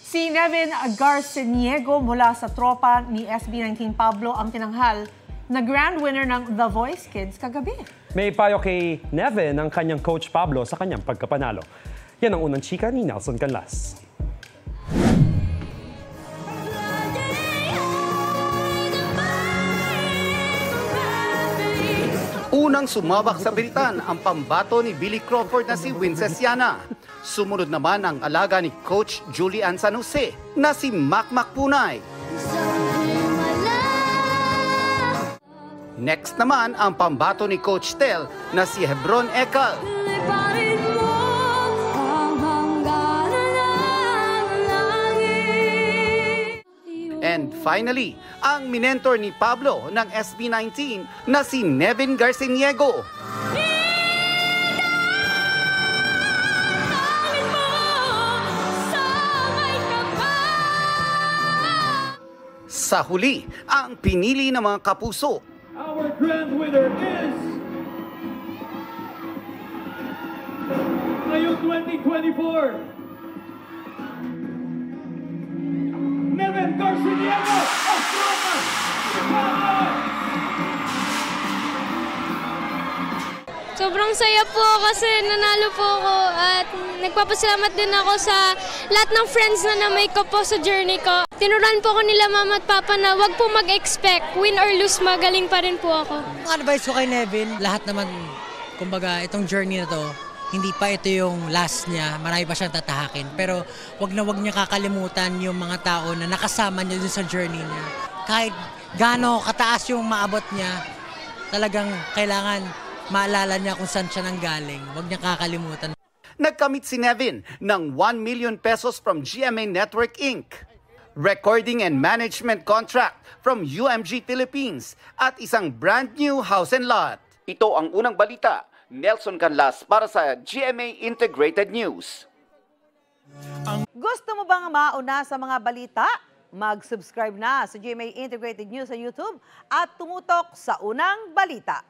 Si Nevin Garciniego mula sa tropa ni SB19 Pablo ang tinanghal na grand winner ng The Voice Kids kagabi. May payo kay Nevin ang kanyang coach Pablo sa kanyang pagkapanalo. Yan ang unang chika ni Nelson Canlas. Unang sumabak sa biritan ang pambato ni Billy Crawford na si Wincesiana. Sumunod naman ang alaga ni Coach Julian San Jose na si Macmac Punay. Next naman ang pambato ni Coach Tel na si Hebron Ekal. And finally, ang minentor ni Pablo ng SB19 na si Nevin Garciniego. Sa huli, ang pinili ng mga kapuso. Our grand winner is ngayong 2024. Nevin Garciniego of Tropas. Sobrang saya po kasi nanalo po ako at nagpapasalamat din ako sa lahat ng friends na na-make ko po sa journey ko. Tinuruan po ko nila mama at papa na wag po mag-expect, win or lose, magaling pa rin po ako. Ang advice ko kay Nevin, lahat naman, kumbaga itong journey na to, hindi pa ito yung last niya, marami pa siyang tatahakin. Pero wag niya kakalimutan yung mga tao na nakasama niya dun sa journey niya. Kahit gaano kataas yung maabot niya, talagang kailangan maalala niya kung saan siya nanggaling. Wag niya kakalimutan. Nagkamit si Nevin ng 1 million pesos from GMA Network Inc., recording and management contract from UMG Philippines at isang brand new house and lot. Ito ang unang balita. Nelson Canlas para sa GMA Integrated News. Gusto mo bang mauna sa mga balita? Mag-subscribe na sa GMA Integrated News sa YouTube at tumutok sa unang balita.